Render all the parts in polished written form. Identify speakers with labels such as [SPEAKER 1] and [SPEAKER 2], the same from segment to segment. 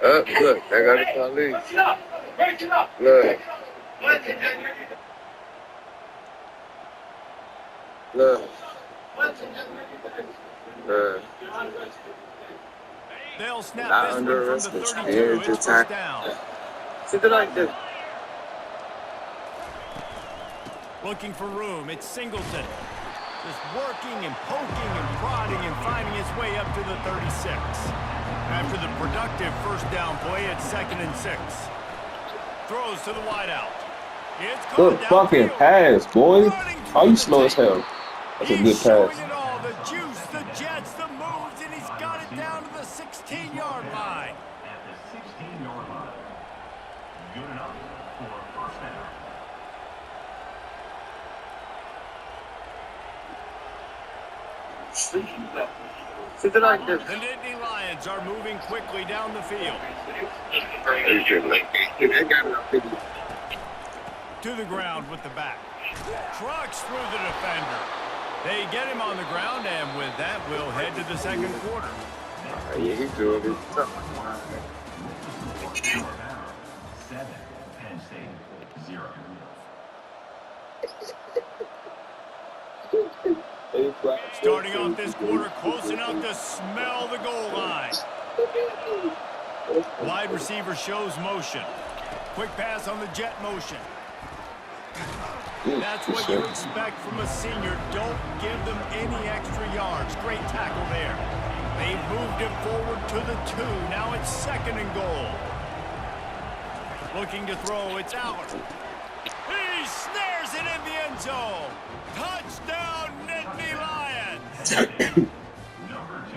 [SPEAKER 1] Look, I got the police. Look. Look.
[SPEAKER 2] They'll snap this one from the 32. It's first down.
[SPEAKER 1] Sit it like this.
[SPEAKER 2] Looking for room. It's Singleton. Just working and poking and prodding and finding his way up to the 36. After the productive first down play, it's 2nd and 6. Throws to the wideout. It's
[SPEAKER 3] good fucking pass, boy. How you slow as hell? That's a good pass.
[SPEAKER 2] Showing it all, the juice, the jets, the moves, and he's got it down to the 16-yard line.
[SPEAKER 4] At the 16-yard line. Good enough for a first down.
[SPEAKER 1] Sit it like this.
[SPEAKER 2] The Nittany Lions are moving quickly down the field. To the ground with the back. Trucks through the defender. They get him on the ground, and with that, we'll head to the second quarter.
[SPEAKER 1] Yeah, he's doing it.
[SPEAKER 4] 7, Penn State 0.
[SPEAKER 2] Starting off this quarter, close enough to smell the goal line. Wide receiver shows motion. Quick pass on the jet motion. That's what you expect from a senior. Don't give them any extra yards. Great tackle there. They've moved it forward to the 2. Now it's 2nd and goal. Looking to throw. It's Allard. He snares it in the end zone. Touchdown, Nittany Lions.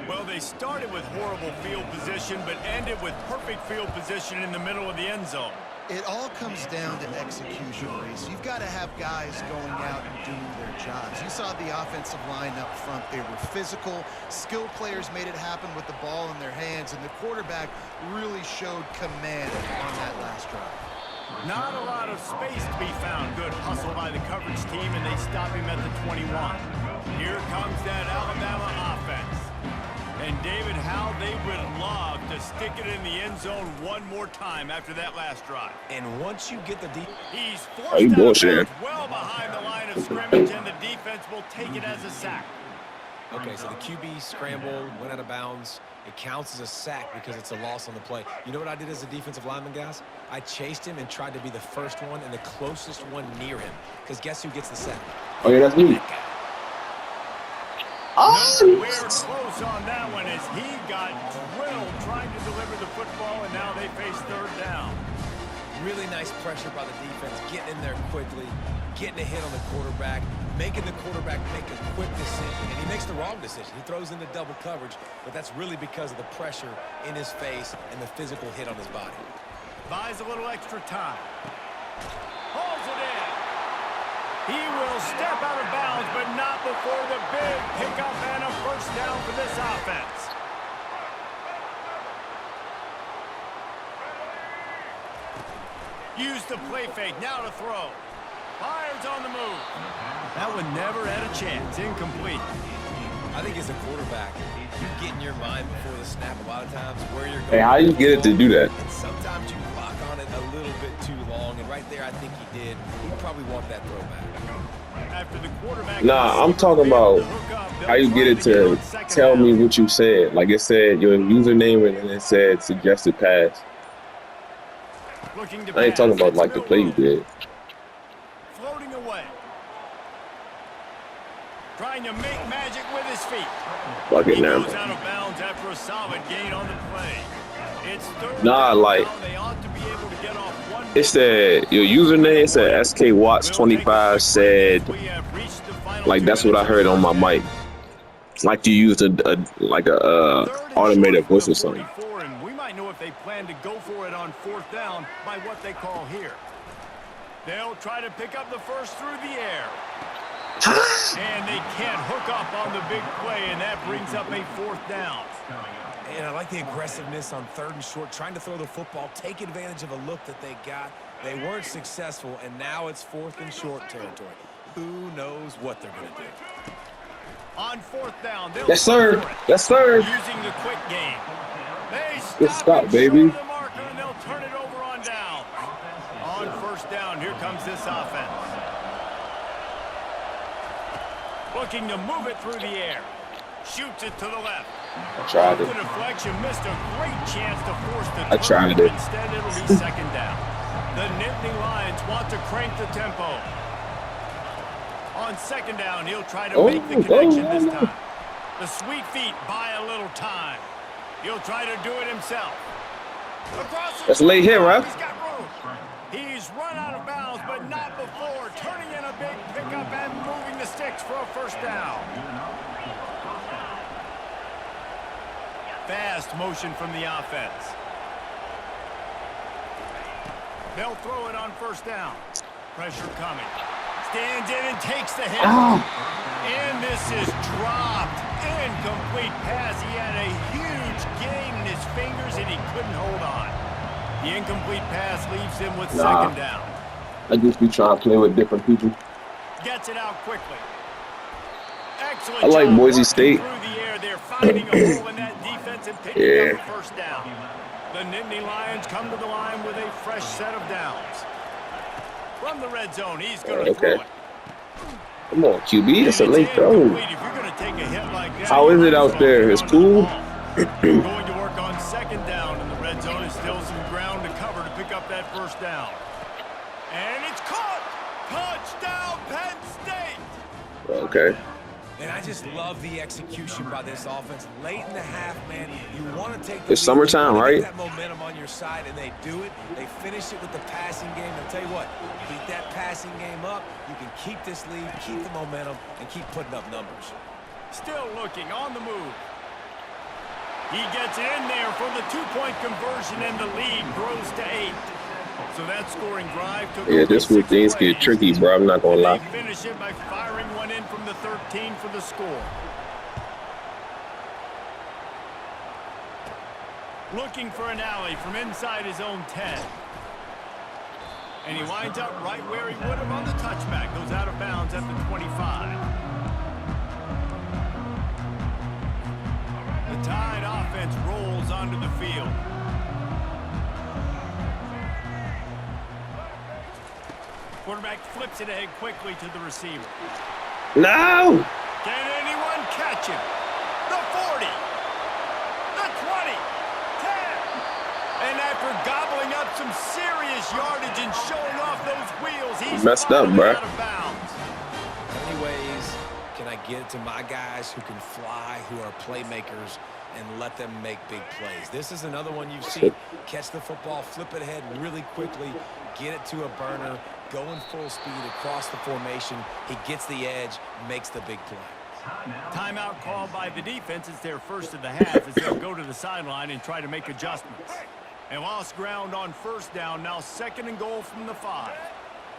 [SPEAKER 2] Well, they started with horrible field position, but ended with perfect field position in the middle of the end zone.
[SPEAKER 5] It all comes down to execution, Reese. You've got to have guys going out and doing their jobs. You saw the offensive line up front. They were physical. Skilled players made it happen with the ball in their hands, and the quarterback really showed command on that last drive.
[SPEAKER 2] Not a lot of space to be found. Good hustle by the coverage team, and they stop him at the 21. Here comes that Alabama offense. And David, how they would love to stick it in the end zone one more time after that last drive. And once you get the he's forced out well behind the line of scrimmage, and the defense will take it as a sack.
[SPEAKER 6] Okay, so the QB scrambled, went out of bounds. It counts as a sack because it's a loss on the play. You know what I did as a defensive lineman, guys? I chased him and tried to be the first one and the closest one near him. Because guess who gets the sack?
[SPEAKER 3] Oh, yeah, that's me.
[SPEAKER 2] Nowhere close on that one as he got drilled trying to deliver the football, and now they face 3rd down.
[SPEAKER 6] Really nice pressure by the defense, getting in there quickly, getting a hit on the quarterback, making the quarterback make a quick decision, and he makes the wrong decision. He throws into double coverage, but that's really because of the pressure in his face and the physical hit on his body.
[SPEAKER 2] Buys a little extra time. Holds it in. He will step out of bounds, but not before the big pickup and a first down for this offense. Use the play fake, now to throw. Fires on the move. That one never had a chance. Incomplete.
[SPEAKER 6] I think as a quarterback, you get in your mind before the snap a lot of times where you're going.
[SPEAKER 3] Hey, how you get it to do that?
[SPEAKER 6] And sometimes you clock on it a little bit too long, and right there I think he did. He'd probably want that throwback.
[SPEAKER 2] After the quarterback,
[SPEAKER 3] nah, I'm talking about how you get it to tell me what you said. Like it said your username and then it said suggested pass. I ain't talking about like the play you did.
[SPEAKER 2] Floating away. Trying to make magic with his feet.
[SPEAKER 3] Fuck it now.
[SPEAKER 2] Goes out of bounds after a solid gain on the play. It's 3rd
[SPEAKER 3] nah, like
[SPEAKER 2] they ought to be able to get off one.
[SPEAKER 3] it said your username said SK Watts 25 said like that's what I heard on my mic. Like you used a automated voice or something.
[SPEAKER 2] And we might know if they plan to go for it on 4th down by what they call here. They'll try to pick up the first through the air. And they can't hook up on the big play, and that brings up a 4th down.
[SPEAKER 6] And I like the aggressiveness on 3rd and short, trying to throw the football, take advantage of a look that they got. They weren't successful, and now it's 4th and short territory. Who knows what they're going to do?
[SPEAKER 2] On 4th down,
[SPEAKER 3] yes, sir. Yes, sir.
[SPEAKER 2] Using the quick game.
[SPEAKER 3] Good stop, baby.
[SPEAKER 2] this offense. Looking to move it through the air. Shoots it to the left.
[SPEAKER 3] I tried it.
[SPEAKER 2] The deflection missed a great chance to force the
[SPEAKER 3] I tried it.
[SPEAKER 2] Instead, it'll be second down. The Nittany Lions want to crank the tempo. On second down, he'll try to make the connection this time. The sweet feet buy a little time. He'll try to do it himself.
[SPEAKER 3] That's a late hit, right?
[SPEAKER 2] He's got room. He's run out of bounds, but not before turning in a big pickup and moving the sticks for a first down. Fast motion from the offense. They'll throw it on first down. Pressure coming. Stands in and takes the hit. And this is dropped. Incomplete pass. He had a huge gain in his fingers and he couldn't hold on. The incomplete pass leaves him with second down.
[SPEAKER 3] I just be trying to play with different people.
[SPEAKER 2] Gets it out quickly. Excellent
[SPEAKER 3] I like
[SPEAKER 2] job
[SPEAKER 3] Boise
[SPEAKER 2] working
[SPEAKER 3] State.
[SPEAKER 2] Through the air. They're finding a hole in that defense and picking up the first down. The Nittany Lions come to the line with a fresh set of downs. From the red zone, he's going to throw it.
[SPEAKER 3] Come on, QB. That's a late throw.
[SPEAKER 2] Like
[SPEAKER 3] how is it out there? It's cool.
[SPEAKER 2] Going to work on second down in the red zone. Is still some ground to cover to pick up that first down. And it's caught. Touchdown, Penn State.
[SPEAKER 3] Okay.
[SPEAKER 6] And I just love the execution by this offense. Late in the half, man, you want to take the
[SPEAKER 3] It's summertime, right?
[SPEAKER 6] that momentum on your side, and they do it. They finish it with the passing game. I'll tell you what, keep that passing game up. You can keep this lead, keep the momentum, and keep putting up numbers.
[SPEAKER 2] Still looking on the move. He gets in there for the two-point conversion, and the lead grows to 8. So that scoring drive took
[SPEAKER 3] this where things get tricky, bro. I'm not gonna lie.
[SPEAKER 2] They finish it by firing one in from the 13 for the score. Looking for an alley from inside his own 10. And he winds up right where he would have on the touchback. Goes out of bounds at the 25. The Tide offense rolls onto the field. Quarterback flips it ahead quickly to the receiver.
[SPEAKER 3] No!
[SPEAKER 2] Can anyone catch him? The 40, the 20, 10. And after gobbling up some serious yardage and showing off those wheels, he's
[SPEAKER 3] messed up, bro.
[SPEAKER 2] out of bounds.
[SPEAKER 6] How many ways can I get it to my guys who can fly, who are playmakers, and let them make big plays? This is another one you've seen. Catch the football, flip it ahead really quickly, get it to a burner, going full speed across the formation. He gets the edge, makes the big play.
[SPEAKER 2] Timeout called by the defense. It's their first of the half as they'll go to the sideline and try to make adjustments. And lost ground on first down. Now second and goal from the 5.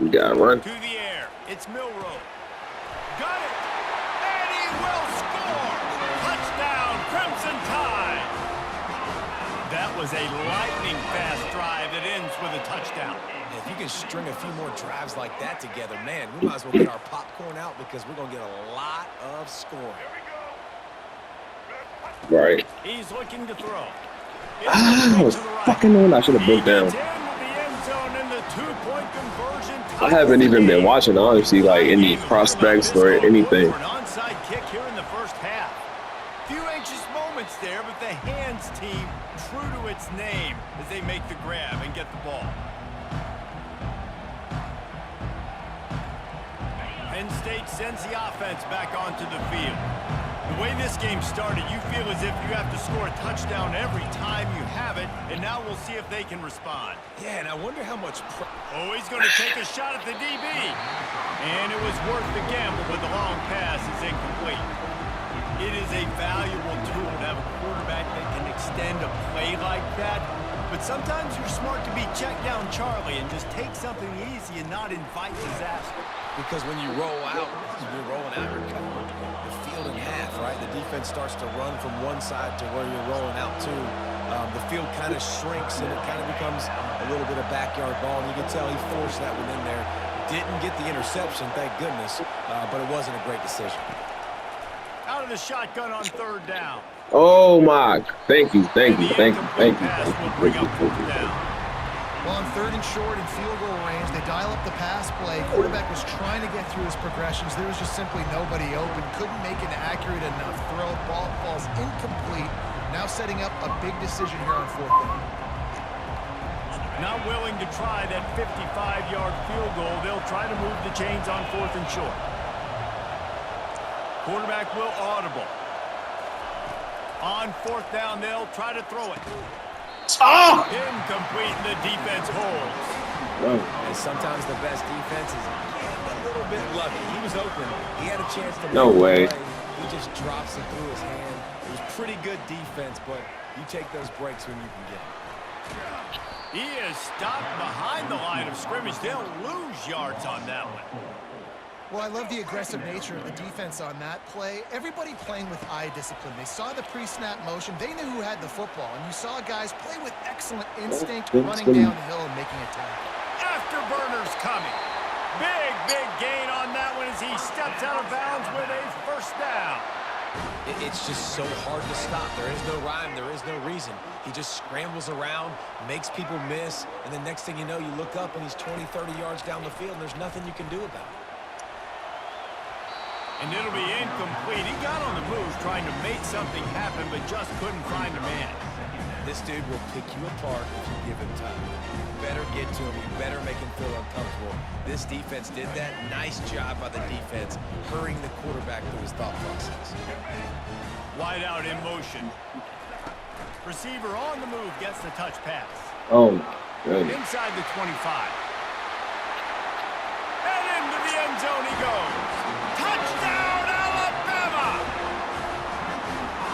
[SPEAKER 3] We got to run.
[SPEAKER 2] To the air. It's Milroe. Got it. And he will score. Touchdown, Crimson Tide. That was a lightning-fast drive that ends with a touchdown.
[SPEAKER 6] If you can string a few more drives like that together, man, we might as well get our popcorn out because we're going to get a lot of scoring.
[SPEAKER 3] Right.
[SPEAKER 2] He's looking to throw.
[SPEAKER 3] I was fucking on. I should have broke down. I haven't even been watching, honestly, like any prospects or anything.
[SPEAKER 2] An onside kick here in the first half. Few anxious moments there, but the hands team true to its name as they make the grab and get the ball. Penn State sends the offense back onto the field. The way this game started, you feel as if you have to score a touchdown every time you have it, and now we'll see if they can respond.
[SPEAKER 6] Yeah, and I wonder how much...
[SPEAKER 2] Oh, he's going to take a shot at the DB. And it was worth the gamble, but the long pass is incomplete. It is a valuable tool to have a quarterback that can extend a play like that, but sometimes you're smart to be check down Charlie and just take something easy and not invite disaster.
[SPEAKER 6] Because when you roll out, you're rolling out, you're cutting the field in half, right? The defense starts to run from one side to where you're rolling out to. The field kind of shrinks and it kind of becomes a little bit of backyard ball. And you can tell he forced that one in there. Didn't get the interception, thank goodness, but it wasn't a great decision.
[SPEAKER 2] Out of the shotgun on third down.
[SPEAKER 3] Oh my! Thank you.
[SPEAKER 2] Will bring up fourth down.
[SPEAKER 5] Well, on 3rd and short and field goal range, they dial up the pass play. Quarterback was trying to get through his progressions. There was just simply nobody open. Couldn't make an accurate enough throw. Ball falls incomplete. Now setting up a big decision here on 4th down.
[SPEAKER 2] Not willing to try that 55-yard field goal. They'll try to move the chains on 4th and short. Quarterback will audible. On 4th down, they'll try to throw it.
[SPEAKER 3] Oh!
[SPEAKER 2] Incomplete, and the defense holds.
[SPEAKER 3] Whoa.
[SPEAKER 6] And sometimes the best defense is getting a little bit lucky. He was open. He had a chance to
[SPEAKER 3] No
[SPEAKER 6] make the
[SPEAKER 3] way.
[SPEAKER 6] play. He just drops it through his hand. It was pretty good defense, but you take those breaks when you can get them.
[SPEAKER 2] He is stopped behind the line of scrimmage. They'll lose yards on that one.
[SPEAKER 5] Well, I love the aggressive nature of the defense on that play. Everybody playing with eye discipline. They saw the pre-snap motion. They knew who had the football. And you saw guys play with excellent instinct, running down the hill and making a tackle.
[SPEAKER 2] Afterburners coming. Big gain on that one as he steps out of bounds with a 1st down.
[SPEAKER 6] It's just so hard to stop. There is no rhyme. There is no reason. He just scrambles around, makes people miss, and the next thing you know, you look up and he's 20, 30 yards down the field, and there's nothing you can do about it.
[SPEAKER 2] And it'll be incomplete. He got on the move trying to make something happen, but just couldn't find a man.
[SPEAKER 6] This dude will pick you apart if you give him time. You better get to him. You better make him feel uncomfortable. This defense did that. Nice job by the defense, hurrying the quarterback through his thought process.
[SPEAKER 2] Wide out in motion. Receiver on the move gets the touch pass.
[SPEAKER 3] Oh, my goodness.
[SPEAKER 2] Inside the 25. And into the end zone he goes. Touchdown, Alabama!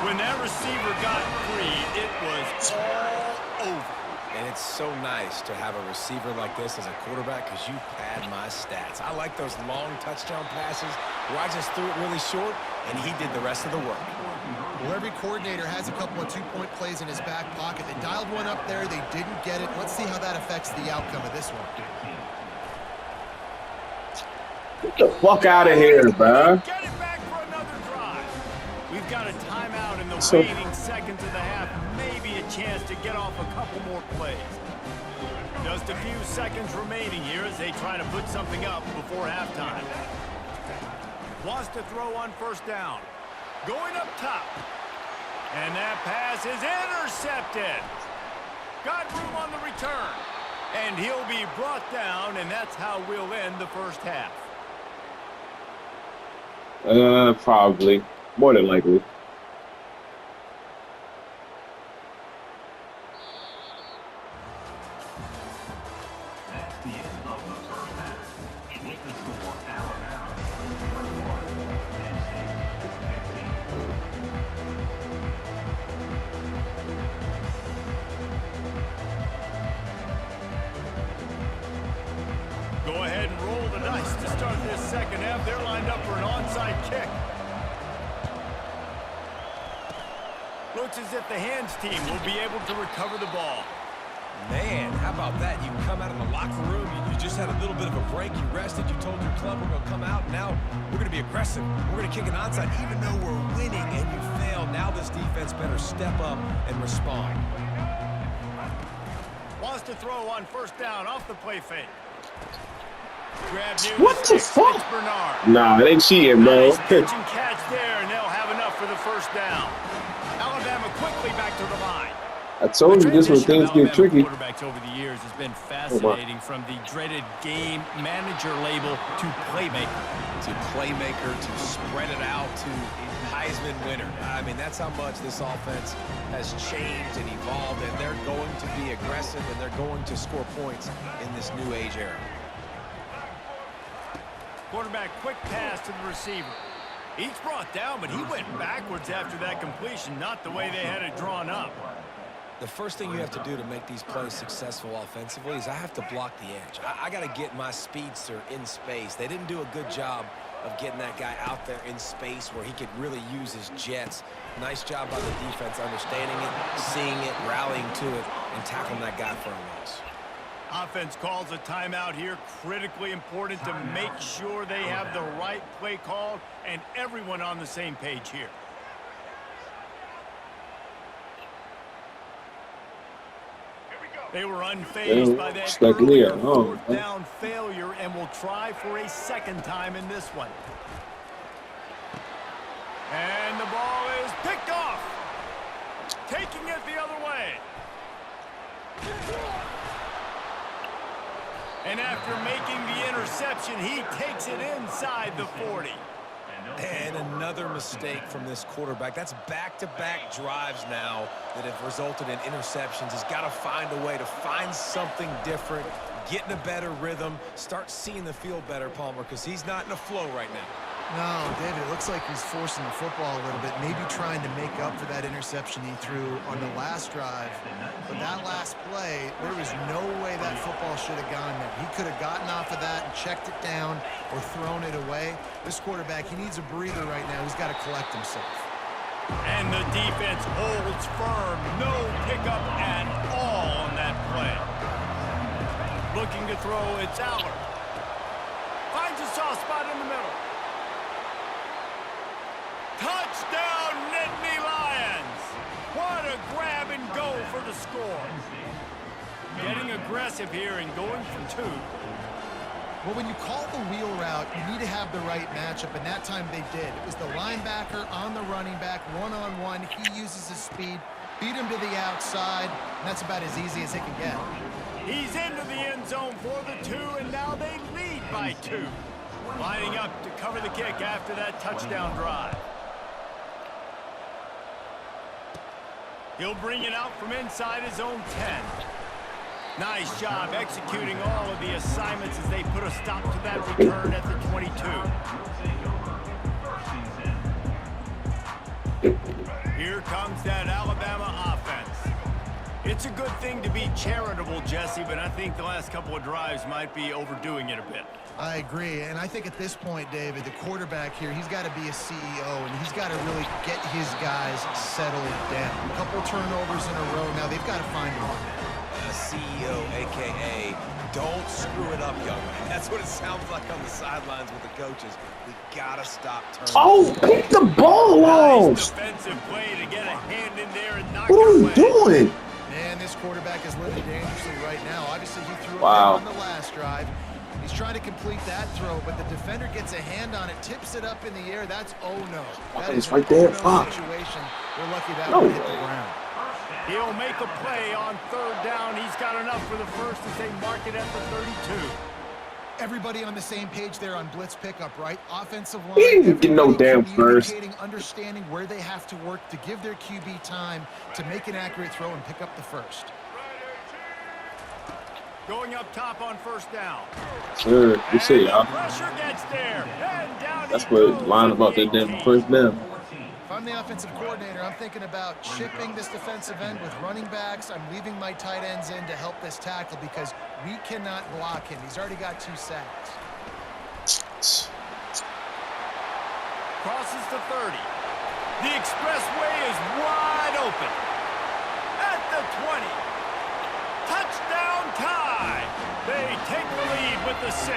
[SPEAKER 2] When that receiver got free, it was all over.
[SPEAKER 6] And it's so nice to have a receiver like this as a quarterback because you pad my stats. I like those long touchdown passes where I just threw it really short and he did the rest of the work.
[SPEAKER 5] Well, every coordinator has a couple of 2-point plays in his back pocket. They dialed one up there. They didn't get it. Let's see how that affects the outcome of this one.
[SPEAKER 3] Get the fuck out of here, bro.
[SPEAKER 2] Get it back for another drive. We've got a timeout in the
[SPEAKER 3] So-
[SPEAKER 2] waning seconds of the half. Maybe a chance to get off a couple more plays. Just a few seconds remaining here as they try to put something up before halftime. Wants to throw on 1st down. Going up top. And that pass is intercepted. Got room on the return. And he'll be brought down, and that's how we'll end the 1st half.
[SPEAKER 3] Probably. More than likely.
[SPEAKER 4] That's the end of the 1st half. With the score, Alabama 31, Penn State 15.
[SPEAKER 2] Go ahead and roll the dice to start this 2nd half. They're lined up for an onside kick. Looks as if the hands team will be able to recover the ball.
[SPEAKER 6] Man, how about that? You come out of the locker room, you just had a little bit of a break, you rested, you told your club we're going to come out, and now we're going to be aggressive. We're going to kick an onside even though we're winning, and you failed. Now this defense better step up and respond.
[SPEAKER 2] Wants to throw on 1st down off the play fake. Grab near
[SPEAKER 3] What the
[SPEAKER 2] sticks.
[SPEAKER 3] fuck?
[SPEAKER 2] It's Bernard.
[SPEAKER 3] Nah, it ain't cheating, bro.
[SPEAKER 2] Nice catch and catch there, and they'll have enough for the 1st down. Alabama quickly back to the line.
[SPEAKER 3] I told you this when things get tricky.
[SPEAKER 2] Quarterbacks over the years has been fascinating, from the dreaded game manager label to playmaker.
[SPEAKER 6] To playmaker, to spread it out, to Heisman winner. I mean, that's how much this offense has changed and evolved, and they're going to be aggressive, and they're going to score points in this new age era.
[SPEAKER 2] Quarterback quick pass to the receiver. He's brought down, but he went backwards after that completion, not the way they had it drawn up.
[SPEAKER 6] The first thing you have to do to make these plays successful offensively is I have to block the edge. I got to get my speedster in space. They didn't do a good job of getting that guy out there in space where he could really use his jets. Nice job by the defense understanding it, seeing it, rallying to it, and tackling that guy for a loss.
[SPEAKER 2] Offense calls a timeout here. Critically important to make sure they have the right play called and everyone on the same page here. Here we go. They were unfazed by that
[SPEAKER 3] stuck in
[SPEAKER 2] earlier
[SPEAKER 3] there. Oh,
[SPEAKER 2] fourth down failure and will try for a second time in this one. And the ball is picked off. Taking it the other way. And after making the interception, he takes it inside the 40.
[SPEAKER 6] And another mistake from this quarterback. That's back-to-back drives now that have resulted in interceptions. He's got to find a way to find something different, get in a better rhythm, start seeing the field better, Palmer, because he's not in a flow right now.
[SPEAKER 5] No, David, it looks like he's forcing the football a little bit, maybe trying to make up for that interception he threw on the last drive. But that last play, there was no way that football should have gone there. He could have gotten off of that and checked it down or thrown it away. This quarterback, he needs a breather right now. He's got to collect himself.
[SPEAKER 2] And the defense holds firm. No pickup at all on that play. Looking to throw, it's Aller. Finds a soft spot in the middle. Touchdown, Nittany Lions! What a grab and go for the score. Getting aggressive here and going for two.
[SPEAKER 5] Well, when you call the wheel route, you need to have the right matchup, and that time they did. It was the linebacker on the running back, one-on-one. He uses his speed, beat him to the outside, and that's about as easy as it can get.
[SPEAKER 2] He's into the end zone for the two, and now they lead by 2. Lining up to cover the kick after that touchdown drive. He'll bring it out from inside his own 10. Nice job executing all of the assignments as they put a stop to that return at the 22. Here comes that Alabama offense. It's a good thing to be charitable, Jesse, but I think the last couple of drives might be overdoing it a bit.
[SPEAKER 5] I agree, and I think at this point, David, the quarterback here, he's got to be a CEO, and he's got to really get his guys settled down. A couple turnovers in a row. Now they've got to find one.
[SPEAKER 6] A CEO, a.k.a. don't screw it up, young man. That's what it sounds like on the sidelines with the coaches. We got to stop turning.
[SPEAKER 3] Oh, pick the ball off!
[SPEAKER 2] Nice defensive play to get a hand in there and knock
[SPEAKER 3] What are
[SPEAKER 2] it
[SPEAKER 3] you
[SPEAKER 2] away.
[SPEAKER 3] doing?
[SPEAKER 5] Man, this quarterback is living dangerously right now. Obviously, he threw it
[SPEAKER 3] Wow.
[SPEAKER 5] on the last drive. He's trying to complete that throw, but the defender gets a hand on it, tips it up in the air. That's oh no. That
[SPEAKER 3] It's
[SPEAKER 5] is
[SPEAKER 3] right
[SPEAKER 5] an
[SPEAKER 3] there.
[SPEAKER 5] oh no
[SPEAKER 3] Fuck.
[SPEAKER 5] situation. We're lucky that
[SPEAKER 3] No
[SPEAKER 5] one hit the
[SPEAKER 3] way.
[SPEAKER 5] ground.
[SPEAKER 2] He'll make a play on 3rd down. He's got enough for the first as they mark it at the 32.
[SPEAKER 5] Everybody on the same page there on blitz pickup, right? Offensive line.
[SPEAKER 3] He didn't get no
[SPEAKER 5] everybody
[SPEAKER 3] damn first.
[SPEAKER 5] communicating, understanding where they have to work to give their QB time to make an accurate throw and pick up the first.
[SPEAKER 2] Going up top on 1st down.
[SPEAKER 3] Sure, you see,
[SPEAKER 2] And the
[SPEAKER 3] y'all.
[SPEAKER 2] pressure gets there. And down
[SPEAKER 3] That's
[SPEAKER 2] he
[SPEAKER 3] what
[SPEAKER 2] goes
[SPEAKER 3] line
[SPEAKER 2] at
[SPEAKER 3] about
[SPEAKER 2] the
[SPEAKER 3] that damn
[SPEAKER 2] 18.
[SPEAKER 3] first down.
[SPEAKER 5] If I'm the offensive coordinator, I'm thinking about chipping this defensive end with running backs. I'm leaving my tight ends in to help this tackle because we cannot block him. He's already got 2 sacks.
[SPEAKER 2] Crosses the 30. The expressway is wide open. At the 20. Touchdown tie. They take the lead with the 6.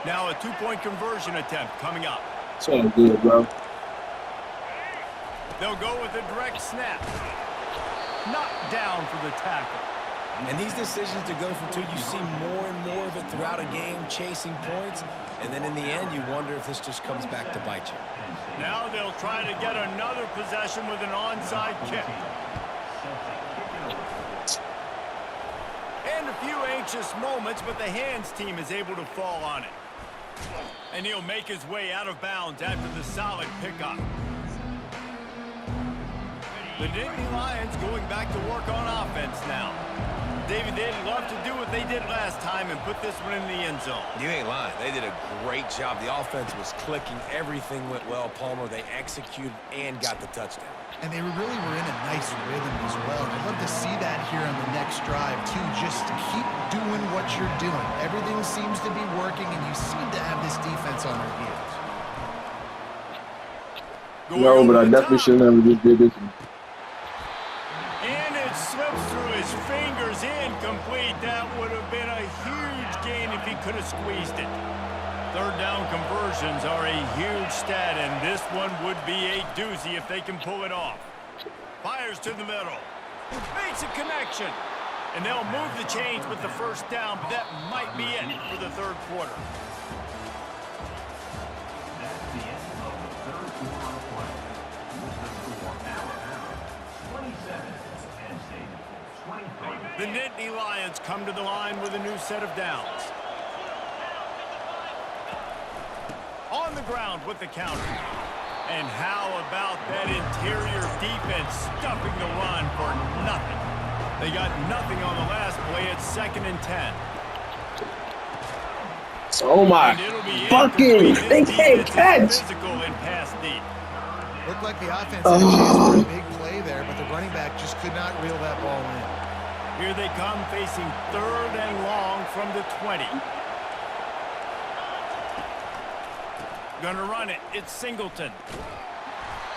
[SPEAKER 2] Now a 2-point conversion attempt coming up.
[SPEAKER 3] It's all good, bro.
[SPEAKER 2] They'll go with a direct snap. Knocked down for the tackle.
[SPEAKER 6] And these decisions to go for 2, you see more and more of it throughout a game, chasing points. And then in the end, you wonder if this just comes back to bite you.
[SPEAKER 2] Now they'll try to get another possession with an onside kick. And a few anxious moments, but the hands team is able to fall on it. And he'll make his way out of bounds after the solid pickup. The Nittany Lions going back to work on offense now. David, they'd love to do what they did last time and put this one in the end zone.
[SPEAKER 6] You ain't lying. They did a great job. The offense was clicking. Everything went well, Palmer. They executed and got the touchdown.
[SPEAKER 5] And they really were in a nice rhythm as well. I'd love to see that here on the next drive, too. Just keep doing what you're doing. Everything seems to be working, and you seem to have this defense on their heels.
[SPEAKER 3] No, but I definitely shouldn't have just did this.
[SPEAKER 2] And it slips through his fingers, incomplete. That would have been a huge gain if he could have squeezed it. Third down conversions are a huge stat, and this one would be a doozy if they can pull it off. Fires to the middle. Makes a connection. And they'll move the chains with the first down, but that might be it for the third quarter.
[SPEAKER 4] That's the end of the third quarter of play. With the score, Alabama 27, Penn State 23.
[SPEAKER 2] The Nittany Lions come to the line with a new set of downs. On the ground with the counter. And how about that interior defense stuffing the run for nothing? They got nothing on the last play. It's 2nd and 10.
[SPEAKER 3] Oh my fucking! They can't catch.
[SPEAKER 2] Physical and pass deep.
[SPEAKER 5] Looked like the offense had a chance for a big play there, but the running back just could not reel that ball in.
[SPEAKER 2] Here they come facing 3rd and long from the 20. Gonna run it. It's Singleton.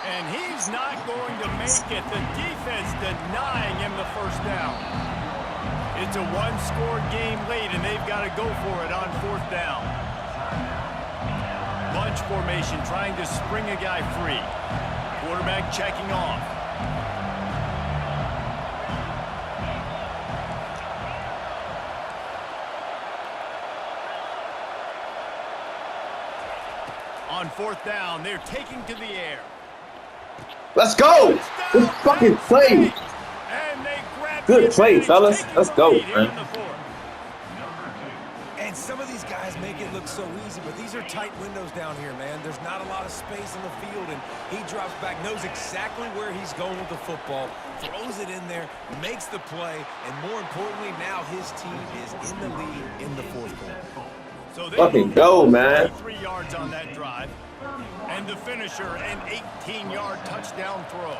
[SPEAKER 2] And he's not going to make it. The defense denying him the first down. It's a one-score game late, and they've got to go for it on 4th down. Bunch formation trying to spring a guy free. Quarterback checking off. On 4th down, they're taking to the air.
[SPEAKER 3] Let's go. Good fucking play. Good play, fellas. Let's go, man.
[SPEAKER 6] And some of these guys make it look so easy, but these are tight windows down here, man. There's not a lot of space on the field, and he drops back, knows exactly where he's going with the football, throws it in there, makes the play, and more importantly, now his team is in the lead in the 4th quarter.
[SPEAKER 2] So they
[SPEAKER 3] Fucking go, man.
[SPEAKER 2] 3 yards on that drive. And the finisher, an 18-yard touchdown throw.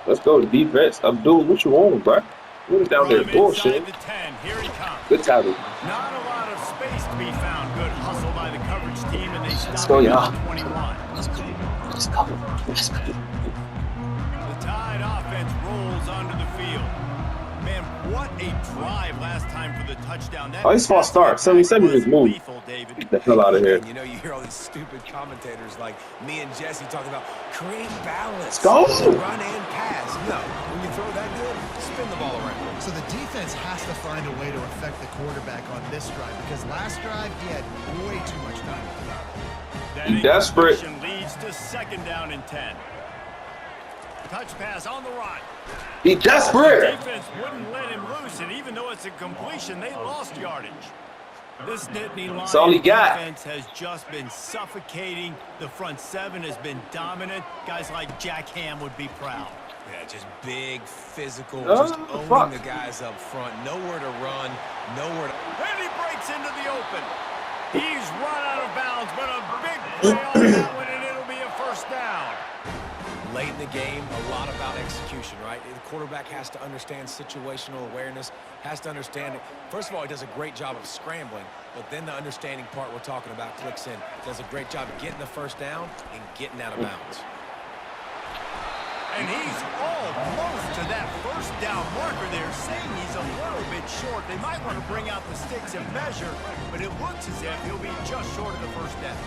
[SPEAKER 3] Let's go to defense. Abdul, what you want, bro? We're down there bullshit.
[SPEAKER 2] The 10. Here he comes.
[SPEAKER 3] Good tackle.
[SPEAKER 2] Not a lot of space to be found. Good hustle by the coverage team, and they stop
[SPEAKER 3] go,
[SPEAKER 2] him
[SPEAKER 3] y'all.
[SPEAKER 2] at 21.
[SPEAKER 3] Let's go. Let's go.
[SPEAKER 2] The Tide offense rolls onto the field. Man, what a drive last time for the touchdown. That
[SPEAKER 3] His false start. 77 just moved.
[SPEAKER 2] lethal, David.
[SPEAKER 3] Get the hell out of here.
[SPEAKER 6] And you know, you hear all these stupid commentators like me and Jesse talking about create balance.
[SPEAKER 3] Let's go.
[SPEAKER 6] Run and pass. No, when you throw that good, spin the ball around.
[SPEAKER 5] So the defense has to find a way to affect the quarterback on this drive, because last drive he had way too much time to throw.
[SPEAKER 2] That
[SPEAKER 3] Desperate.
[SPEAKER 2] incompletion leads to 2nd down and 10. Touch pass on the run.
[SPEAKER 3] Be desperate.
[SPEAKER 2] The defense wouldn't let him loose, and even though it's a completion, they lost yardage. This Nittany Lions
[SPEAKER 3] all he got.
[SPEAKER 2] defense has just been suffocating. The front 7 has been dominant. Guys like Jack Ham would be proud.
[SPEAKER 6] Yeah, just big, physical,
[SPEAKER 3] Oh,
[SPEAKER 6] just owning
[SPEAKER 3] fuck.
[SPEAKER 6] the guys up front. Nowhere to run, nowhere to...
[SPEAKER 2] And he breaks into the open. He's run out of bounds, but a big play on that one, and it'll be a first down.
[SPEAKER 6] Late in the game, a lot about execution, right? The quarterback has to understand situational awareness, has to understand it. First of all, he does a great job of scrambling, but then the understanding part we're talking about clicks in. Does a great job of getting the first down and getting out of bounds.
[SPEAKER 2] And he's almost to that first down marker there, saying he's a little bit short. They might want to bring out the sticks and measure, but it looks as if he'll be just short of the first down.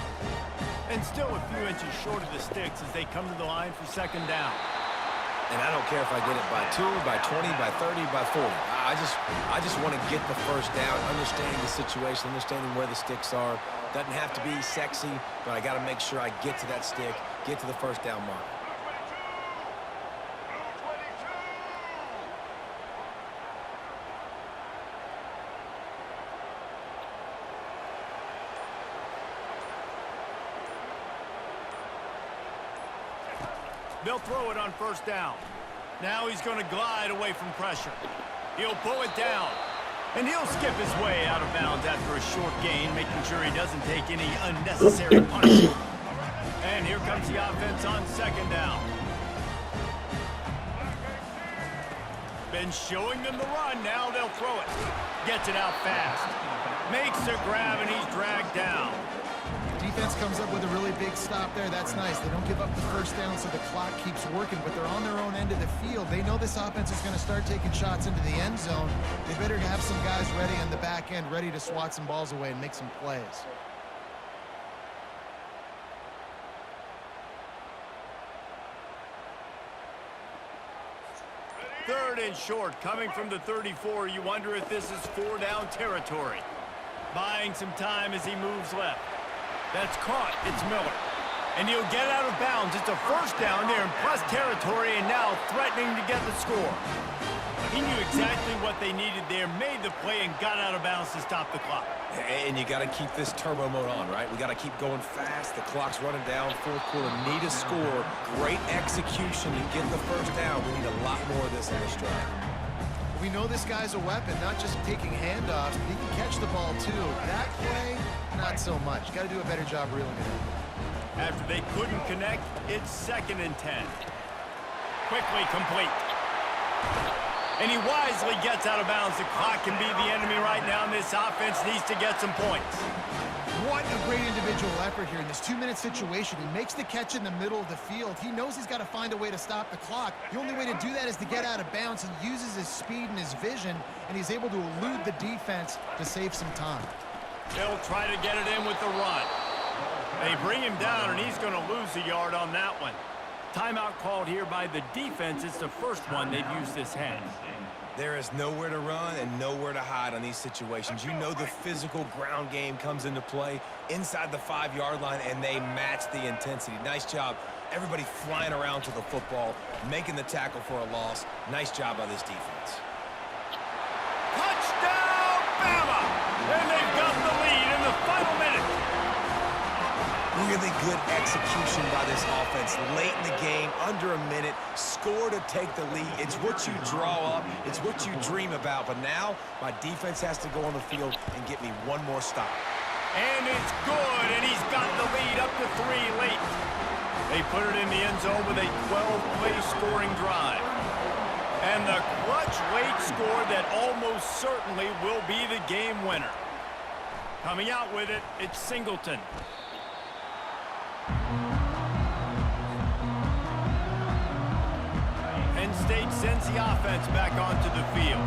[SPEAKER 2] And still a few inches short of the sticks as they come to the line for 2nd down.
[SPEAKER 6] And I don't care if I get it by 2, by 20, by 30, by 40. I just want to get the first down, understanding the situation, understanding where the sticks are. Doesn't have to be sexy, but I got to make sure I get to that stick, get to the first down mark.
[SPEAKER 2] They'll throw it on 1st down. Now he's going to glide away from pressure. He'll pull it down. And he'll skip his way out of bounds after a short gain, making sure he doesn't take any unnecessary punishment. And here comes the offense on 2nd down. Been showing them the run. Now they'll throw it. Gets it out fast. Makes a grab, and he's dragged down.
[SPEAKER 5] Defense comes up with a really big stop there. That's nice. They don't give up the first down, so the clock keeps working, but they're on their own end of the field. They know this offense is going to start taking shots into the end zone. They better have some guys ready on the back end, ready to swat some balls away and make some plays.
[SPEAKER 2] 3rd and short coming from the 34. You wonder if this is 4-down territory. Buying some time as he moves left. That's caught. It's Miller. And he'll get out of bounds. It's a 1st down there in plus territory and now threatening to get the score. He knew exactly what they needed there, made the play, and got out of bounds to stop the clock.
[SPEAKER 6] And you got to keep this turbo mode on, right? We got to keep going fast. The clock's running down. 4th quarter, need a score. Great execution to get the 1st down. We need a lot more of this in this drive.
[SPEAKER 5] We know this guy's a weapon, not just taking handoffs, but he can catch the ball too. That play, not so much. Got to do a better job reeling it in.
[SPEAKER 2] After they couldn't connect, it's 2nd and 10. Quickly complete. And he wisely gets out of bounds. The clock can be the enemy right now, and this offense needs to get some points.
[SPEAKER 5] What a great individual effort here in this 2-minute situation. He makes the catch in the middle of the field. He knows he's got to find a way to stop the clock. The only way to do that is to get out of bounds. He uses his speed and his vision, and he's able to elude the defense to save some time.
[SPEAKER 2] They'll try to get it in with the run. They bring him down, and he's going to lose a yard on that one. Timeout called here by the defense. It's the first one they've used this half.
[SPEAKER 6] There is nowhere to run and nowhere to hide on these situations. You know the physical ground game comes into play inside the 5-yard line, and they match the intensity. Nice job. Everybody flying around to the football, making the tackle for a loss. Nice job by this defense.
[SPEAKER 2] Touchdown, Bama! And they've got the lead in the final minute.
[SPEAKER 6] Really good execution by this offense. Late in the game, under a minute, score to take the lead. It's what you draw up. It's what you dream about. But now, my defense has to go on the field and get me one more stop.
[SPEAKER 2] And it's good, and he's got the lead up to 3 late. They put it in the end zone with a 12-play scoring drive. And the clutch late score that almost certainly will be the game winner. Coming out with it, it's Singleton. Penn State sends the offense back onto the field.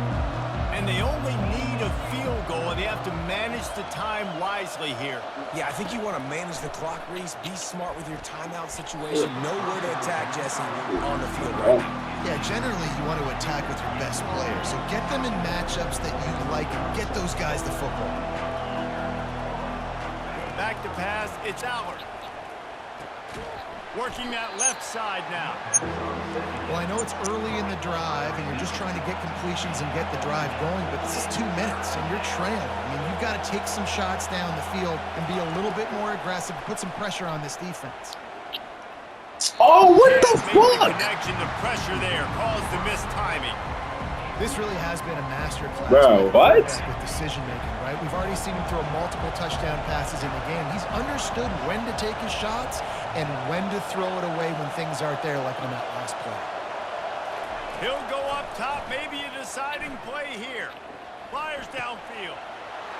[SPEAKER 2] And they only need a field goal, and they have to manage the time wisely here.
[SPEAKER 6] Yeah, I think you want to manage the clock, Reese. Be smart with your timeout situation. Know where to attack, Jesse, on the field right now.
[SPEAKER 5] Yeah, generally you want to attack with your best players. So get them in matchups that you like and get those guys the football.
[SPEAKER 2] Back to pass, it's Allard. Working that left side now.
[SPEAKER 5] Well, I know it's early in the drive, and you're just trying to get completions and get the drive going, but this is 2 minutes, and you're trailing. I mean, you've got to take some shots down the field and be a little bit more aggressive, put some pressure on this defense.
[SPEAKER 3] Oh, what the fuck?
[SPEAKER 2] The connection, the pressure there caused the missed timing.
[SPEAKER 5] This really has been a masterclass.
[SPEAKER 3] Bro, what?
[SPEAKER 5] With decision-making, right? We've already seen him throw multiple touchdown passes in the game. He's understood when to take his shots and when to throw it away when things aren't there, like on that last play.
[SPEAKER 2] He'll go up top, maybe a deciding play here. Flyers downfield.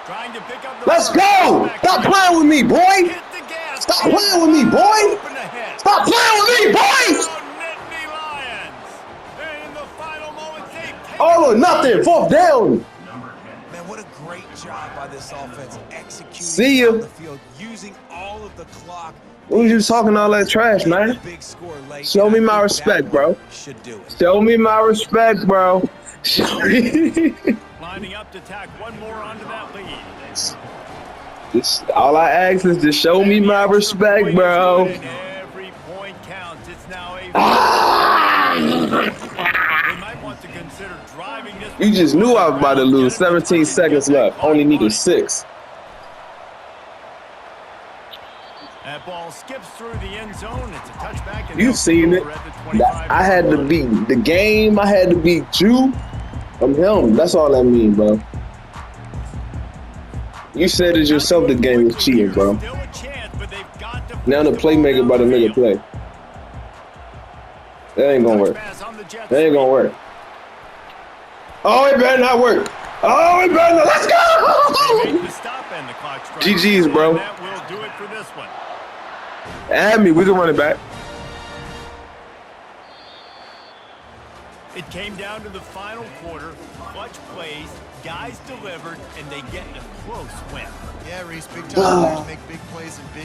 [SPEAKER 2] Trying to pick up the
[SPEAKER 3] Let's go! Stop playing with me, boy!
[SPEAKER 2] Hit the gas.
[SPEAKER 3] Stop playing with me, boy!
[SPEAKER 2] Open ahead.
[SPEAKER 3] Stop playing with me, boy!
[SPEAKER 2] Nittany Lions. And in the final moments, they take
[SPEAKER 3] All or nothing, 4th down.
[SPEAKER 6] Man, what a great job by this offense executing
[SPEAKER 3] See ya.
[SPEAKER 6] on the field, using all of the clock.
[SPEAKER 3] What was you talking all that trash, man?
[SPEAKER 6] Big score late.
[SPEAKER 3] Show me
[SPEAKER 6] And I
[SPEAKER 3] my
[SPEAKER 6] think
[SPEAKER 3] respect,
[SPEAKER 6] that
[SPEAKER 3] bro.
[SPEAKER 6] one should do it.
[SPEAKER 3] Show me my respect, bro. Show me.
[SPEAKER 2] lining up to tack one more onto that lead.
[SPEAKER 3] Just all I ask is just show me my respect, bro.
[SPEAKER 2] Every point counts. It's now a They might want to consider driving this.
[SPEAKER 3] You just knew I was about to lose. 17 seconds left. Only needed 6.
[SPEAKER 2] That ball skips through the end zone. It's a touchback. And
[SPEAKER 3] You seen it. I had to beat the game. I had to beat you. I'm him. That's all that means, bro. You said it yourself. The game was cheating, bro.
[SPEAKER 2] Still a chance, but they've got to
[SPEAKER 3] Now the playmaker about to make a play. That ain't gonna work. That ain't gonna work. Oh, it better not work. Oh, it better not. Let's go. GG's, bro.
[SPEAKER 2] That will do it for this one.
[SPEAKER 3] Add me. We can run it back.
[SPEAKER 2] It came down to the final quarter. Clutch plays, guys delivered, and they get a close win.
[SPEAKER 5] Yeah, Reese, big time players make big plays and big